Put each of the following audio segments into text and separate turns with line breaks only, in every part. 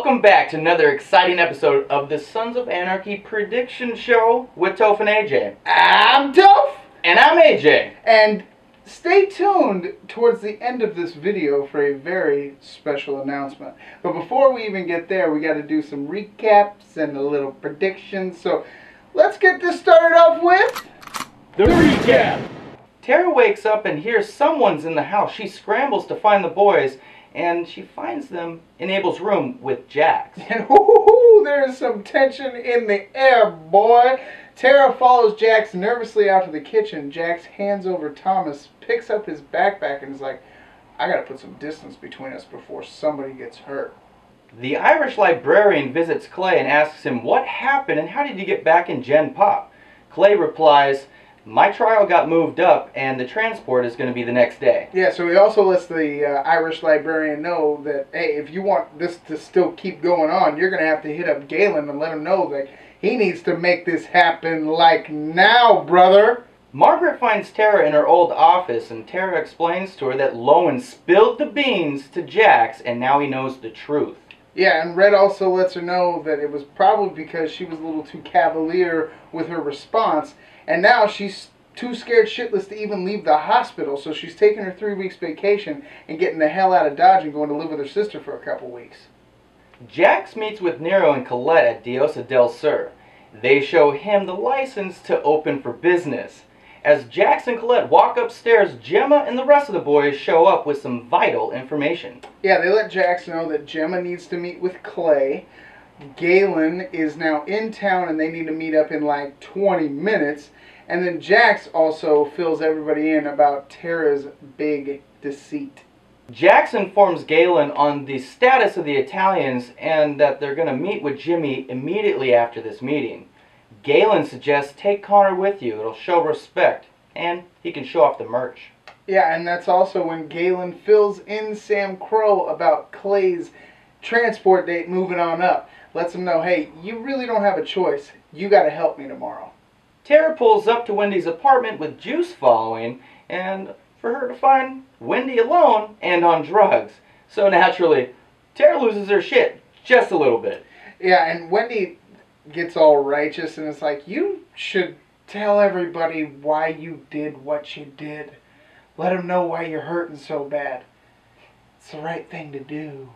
Welcome back to another exciting episode of the Sons of Anarchy Prediction Show with Topher and AJ.
I'm Toph!
And I'm AJ.
And stay tuned towards the end of this video for a very special announcement. But before we even get there, we got to do some recaps and a little predictions. So let's get this started off with
the recap. Tara wakes up and hears someone's in the house. She scrambles to find the boys, and she finds them in Abel's room with Jax.
And there's some tension in the air, boy. Tara follows Jax nervously out to the kitchen. Jax hands over Thomas, picks up his backpack, and is like, I gotta put some distance between us before somebody gets hurt.
The Irish librarian visits Clay and asks him what happened and how did you get back in Gen Pop. Clay replies, my trial got moved up and the transport is going to be the next day.
Yeah, so he also lets the Irish librarian know that, hey, if you want this to still keep going on, you're going to have to hit up Galen and let him know that he needs to make this happen like now, brother.
Margaret finds Tara in her old office and Tara explains to her that Lowen spilled the beans to Jax and now he knows the truth.
Yeah, and Red also lets her know that it was probably because she was a little too cavalier with her response. And now she's too scared shitless to even leave the hospital, so she's taking her 3 weeks vacation and getting the hell out of Dodge and going to live with her sister for a couple weeks.
Jax meets with Nero and Colette at Diosa del Sur. They show him the license to open for business. As Jax and Colette walk upstairs, Gemma and the rest of the boys show up with some vital information.
Yeah, they let Jax know that Gemma needs to meet with Clay. Galen is now in town and they need to meet up in like 20 minutes. And then Jax also fills everybody in about Tara's big deceit.
Jax informs Galen on the status of the Italians and that they're going to meet with Jimmy immediately after this meeting. Galen suggests take Connor with you, it'll show respect, and he can show off the merch.
Yeah, and that's also when Galen fills in Sam Crow about Clay's transport date moving on up. Lets him know, hey, you really don't have a choice. You got to help me tomorrow.
Tara pulls up to Wendy's apartment with Juice following, and for her to find Wendy alone and on drugs. So naturally, Tara loses her shit just a little bit.
Yeah, and Wendy gets all righteous and it's like, you should tell everybody why you did what you did. Let them know why you're hurting so bad. It's the right thing to do.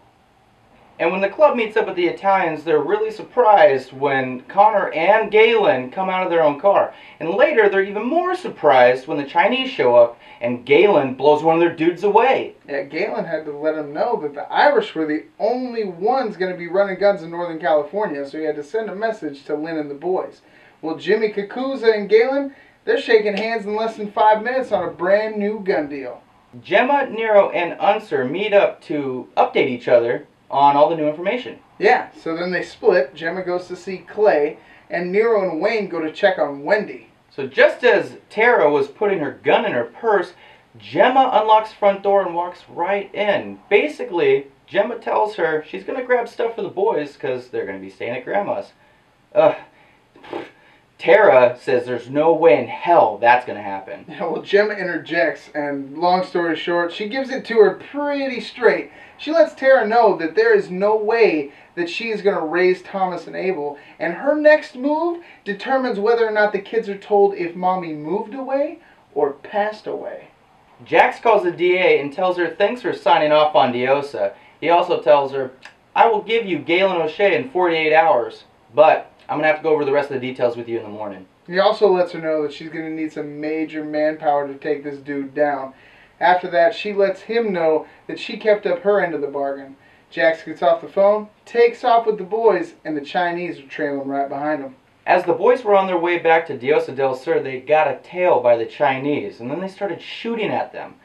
And when the club meets up with the Italians, they're really surprised when Connor and Galen come out of their own car. And later, they're even more surprised when the Chinese show up and Galen blows one of their dudes away.
Yeah, Galen had to let them know that the Irish were the only ones going to be running guns in Northern California, so he had to send a message to Lynn and the boys. Well, Jimmy Kakuza and Galen, they're shaking hands in less than 5 minutes on a brand new gun deal.
Gemma, Nero, and Unser meet up to update each other on all the new information.
Yeah, so then they split. Gemma goes to see Clay, and Nero and Wayne go to check on Wendy.
So just as Tara was putting her gun in her purse, Gemma unlocks the front door and walks right in. Basically, Gemma tells her she's going to grab stuff for the boys because they're going to be staying at Grandma's. Tara says there's no way in hell that's going to happen.
Yeah, well, Gemma interjects, and long story short, she gives it to her pretty straight. She lets Tara know that there is no way that she is going to raise Thomas and Abel, and her next move determines whether or not the kids are told if Mommy moved away or passed away.
Jax calls the DA and tells her thanks for signing off on Diosa. He also tells her, I will give you Galen O'Shea in 48 hours, but I'm going to have to go over the rest of the details with you in the morning.
He also lets her know that she's going to need some major manpower to take this dude down. After that, she lets him know that she kept up her end of the bargain. Jax gets off the phone, takes off with the boys, and the Chinese are trailing right behind him.
As the boys were on their way back to Diosa del Sur, they got a tail by the Chinese, and then they started shooting at them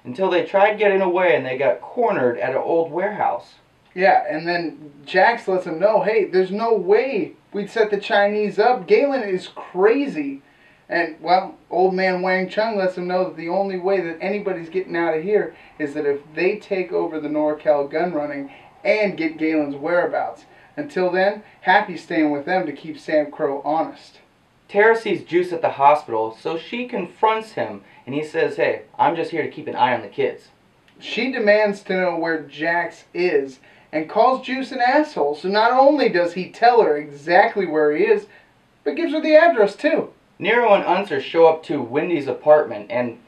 until they tried getting away and they got cornered at an old warehouse.
Yeah, and then Jax lets him know, hey, there's no way we'd set the Chinese up. Galen is crazy. And, well, old man Wang Chung lets him know that the only way that anybody's getting out of here is that if they take over the NorCal gun running and get Galen's whereabouts. Until then, Happy's staying with them to keep Sam Crow honest.
Tara sees Juice at the hospital, so she confronts him, and he says, hey, I'm just here to keep an eye on the kids.
She demands to know where Jax is, and calls Juice an asshole. So not only does he tell her exactly where he is, but gives her the address too.
Nero and Unser show up to Wendy's apartment, and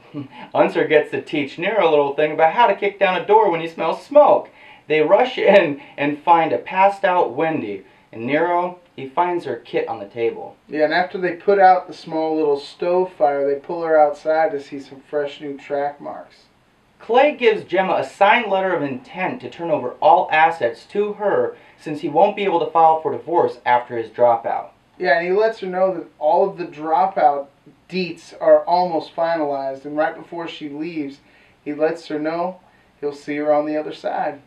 Unser gets to teach Nero a little thing about how to kick down a door when he smells smoke. They rush in and find a passed out Wendy, and Nero, he finds her kit on the table.
Yeah, and after they put out the small little stove fire, they pull her outside to see some fresh new track marks.
Clay gives Gemma a signed letter of intent to turn over all assets to her since he won't be able to file for divorce after his dropout.
Yeah, and he lets her know that all of the dropout deets are almost finalized, and right before she leaves, he lets her know he'll see her on the other side.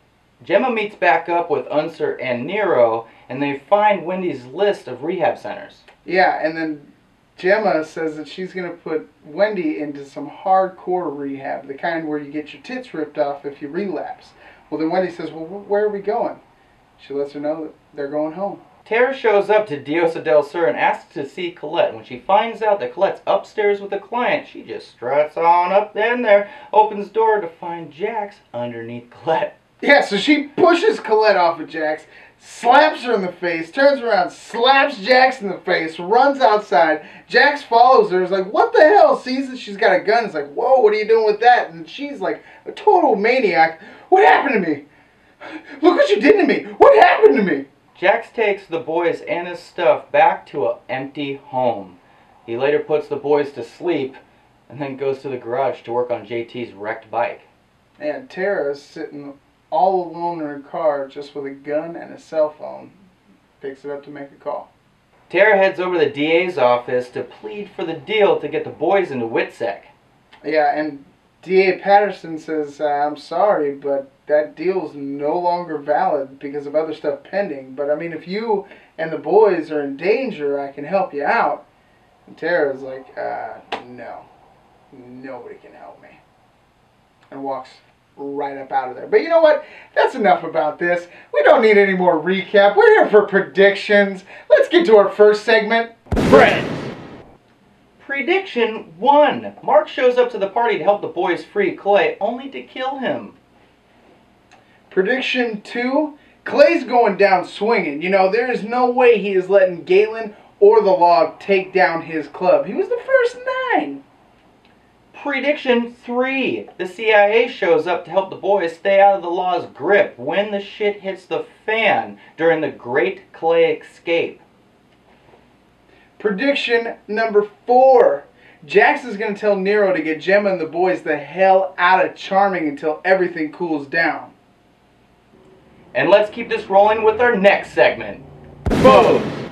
Gemma meets back up with Unser and Nero, and they find Wendy's list of rehab centers.
Yeah, and then Gemma says that she's going to put Wendy into some hardcore rehab, the kind where you get your tits ripped off if you relapse. Well, then Wendy says, well, where are we going? She lets her know that they're going home.
Tara shows up to Diosa del Sur and asks to see Colette. When she finds out that Colette's upstairs with a client, she just struts on up in there, opens the door to find Jax underneath Colette.
Yeah, so she pushes Colette off of Jax, slaps her in the face, turns around, slaps Jax in the face, runs outside. Jax follows her, is like, what the hell? Sees that she's got a gun, is like, whoa, what are you doing with that? And she's like a total maniac. What happened to me? Look what you did to me. What happened to me?
Jax takes the boys and his stuff back to an empty home. He later puts the boys to sleep and then goes to the garage to work on JT's wrecked bike.
And Tara's sitting all alone in her car just with a gun and a cell phone. Picks it up to make a call.
Tara heads over to the DA's office to plead for the deal to get the boys into WITSEC.
Yeah, and DA Patterson says, I'm sorry, but that deal's no longer valid because of other stuff pending. But I mean, if you and the boys are in danger, I can help you out. And Tara's like, no. Nobody can help me. And walks right up out of there. But you know what? That's enough about this. We don't need any more recap. We're here for predictions. Let's get to our first segment.
Friends! Prediction 1. Mark shows up to the party to help the boys free Clay, only to kill him.
Prediction 2. Clay's going down swinging. You know, there is no way he is letting Galen or the Log take down his club. He was the first 9.
Prediction 3. The CIA shows up to help the boys stay out of the law's grip when the shit hits the fan during the Great Clay Escape.
Prediction number 4. Jax is going to tell Nero to get Gemma and the boys the hell out of Charming until everything cools down.
And let's keep this rolling with our next segment. Boom!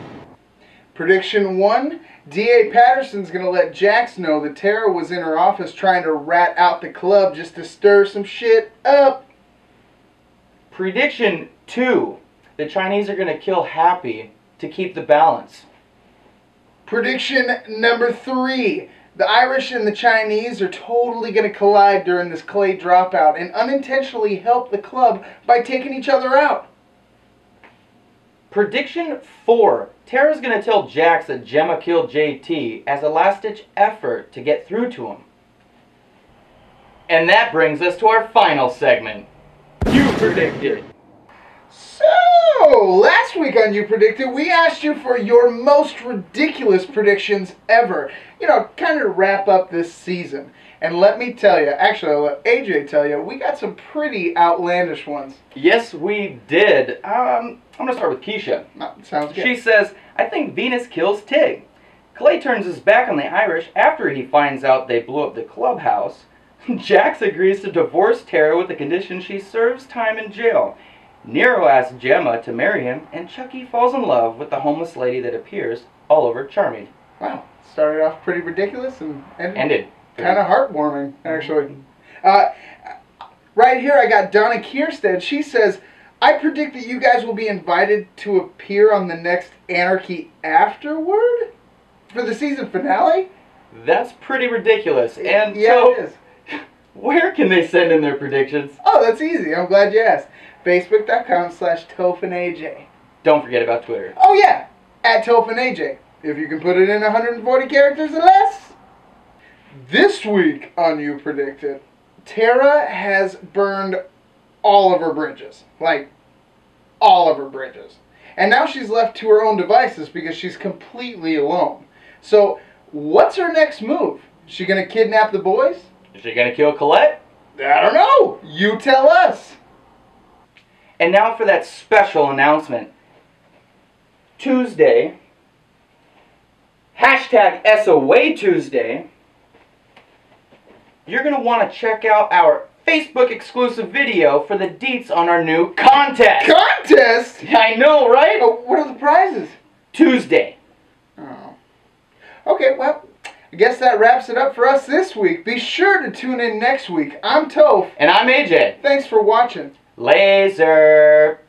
Prediction 1. D.A. Patterson's going to let Jax know that Tara was in her office trying to rat out the club just to stir some shit up.
Prediction 2. The Chinese are going to kill Happy to keep the balance.
Prediction number 3. The Irish and the Chinese are totally going to collide during this Clay dropout and unintentionally help the club by taking each other out.
Prediction 4. Tara's going to tell Jax that Gemma killed JT as a last-ditch effort to get through to him. And that brings us to our final segment. You Predicted.
So, last week on You Predicted, we asked you for your most ridiculous predictions ever. You know, kind of to wrap up this season. And let me tell you, actually I'll let AJ tell you, we got some pretty outlandish ones.
Yes, we did. I'm going to start with Keisha.
Sounds good.
She says, I think Venus kills Tig. Clay turns his back on the Irish after he finds out they blew up the clubhouse. Jax agrees to divorce Tara with the condition she serves time in jail. Nero asks Gemma to marry him, and Chucky falls in love with the homeless lady that appears all over Charming.
Wow, started off pretty ridiculous and
ended
kind of heartwarming, actually. Right here I got Donna Kierstead. She says, I predict that you guys will be invited to appear on the next Anarchy afterward for the season finale.
That's pretty ridiculous. And
yeah,
so,
it is.
Where can they send in their predictions?
Oh, that's easy. I'm glad you asked. Facebook.com/TopherAJ.
Don't forget about Twitter.
Oh yeah, @TopherAJ. If you can put it in 140 characters or less. This week on You Predicted, Tara has burned all of her bridges. Like, all of her bridges. And now she's left to her own devices because she's completely alone. So, what's her next move? Is she going to kidnap the boys?
Is she going to kill Colette?
I don't know. You tell us.
And now for that special announcement. Tuesday, hashtag SOA Tuesday, you're going to want to check out our Facebook exclusive video for the deets on our new contest.
Contest?
I know, right?
Oh, what are the prizes?
Tuesday.
Oh. Okay, well, I guess that wraps it up for us this week. Be sure to tune in next week. I'm Toph.
And I'm AJ.
Thanks for watching.
Laser.